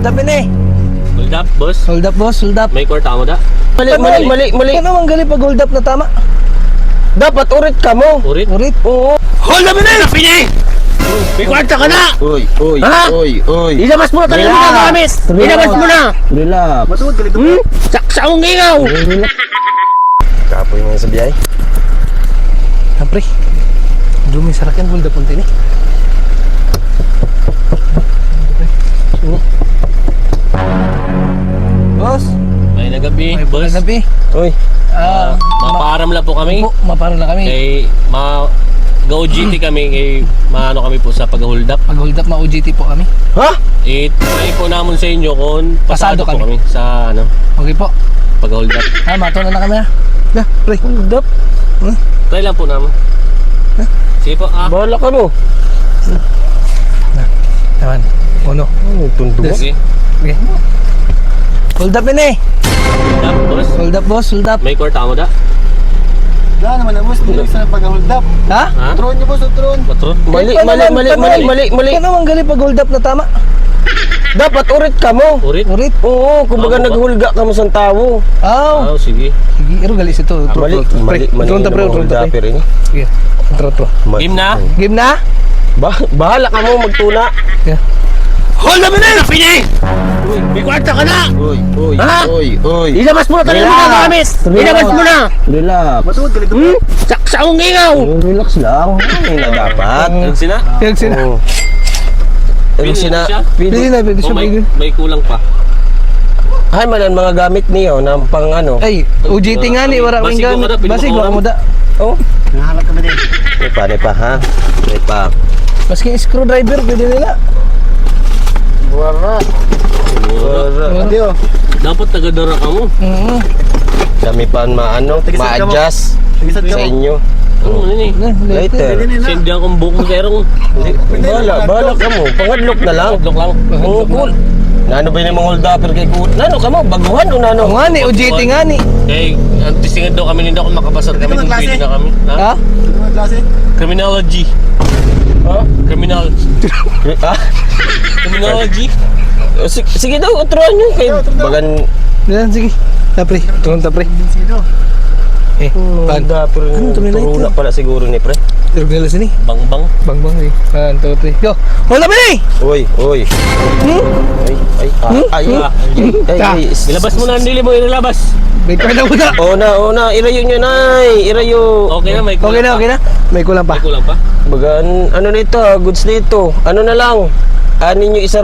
Hold up eh. Hold up, boss. Hold up boss, hold up. May kwarta mo da? Mali. Ano ang gali pag hold up na tama? Dapat urit ka mo. Urit? Urit. Oo. Hold up na! Pini! May kwarta ka na! Uy. Ha? Ilabas mo na tayo ng mga gamit! Ilabas mo na! Relax. Saksakong ingaw! Kapoy mo sa biyay. Siyempre. Dumi sarakan hold up punti ni. Boss. May nagabi, boss. Gabi. Uy. Maparam lang po kami. Po, maparoon na kami. Go-GT kami, maano kami po sa pag-hold up. Pag hold up, ma-OGT po kami. Ha? Try po namin sa inyo kung Pasado pasado po kami. kami sa Okay po. pag-hold up. Matunan na kami ha. Na, pre. Hold up. Try lang po namin. Sige po, Bahala ka mo. Naman. Uno. Tundo mo. Sige. Okay. Hold up eh. Hold up, boss. Hold up boss, hold up. May kwarta mo da? Wala naman na boss, hindi sa pag-hold up. Ha? Ha? Tron niyo boss, tron. Patro? Mali. Ano ang gali pag hold up na tama? Dapat urit ka mo. Urit? Urit. Oo, kumbaga Tama ba? naghulga ka mo sa tao. Aw. Sige. Sige, iro gali ito. Mali. Tron ta pre, tron ta pre. Pero ini. Sige. Tro. Game na? Game na? Bahala ka mo magtuna. Yeah. Hold up na! Pini! May kwarta ka na! Uy. Ha? Uy. Ilabas mo na tayo ng mga gamit! Ilabas mo na! Relax. Matuod ka dito. Saksakong ingaw! Relax lang. Ano na dapat? Yung sina? Yung sina. Oo. Yung sina. Pwede na, pwede siya may, pwede. may kulang pa. Ay, malan mga gamit niyo na pang ano. Ay, OGT nga ni, wala kang Basigo gamit. ka na, Basigo pinakawalan. mo da. Oh. Nahalak kami din. May pa ha. May pa. Maski screwdriver, pwede nila. Buwara. Hindi oh. Dapat tagadara ka mo. Dami pa maano, Tigisad ka mo. ma-adjust Tigisad ka sa mo. inyo. Ano mo nini? Later. Sindi akong buhok mo serong. Bahala ka mo. Pangadlok na lang. Adlok lang. Oo, cool. Nano ba yung mga hold upper kay cool? Nano ka mo? Baguhan o nano? Nga ni, OGT nga ni. Eh, antisingan daw kami, hindi ako makapasar kami. Ito Kung ang klase. pwede na kami. Ha? Ano ang klase? Criminology. Ha? Criminal. Ah? Criminology. Sige daw, uturuan nyo kay bagan Yan, sige. Tapre, tron tapre. Sino? Eh, hold upper. tuloy na Turo ito? na pala siguro ni pre. Tiro nila sini. Bang-bang. Bang bang eh. 1, 2, 3. Go. Hold up eh. Uy. Ay. Ilabas mo na ang dili mo, ilabas. May kulang mo da. Una, irayo nyo nay. Irayo. Okay na, may kulang Okay na. May kulang pa. May kulang pa. Bagan, ano nito, goods nito. Ano na lang. Anin nyo isa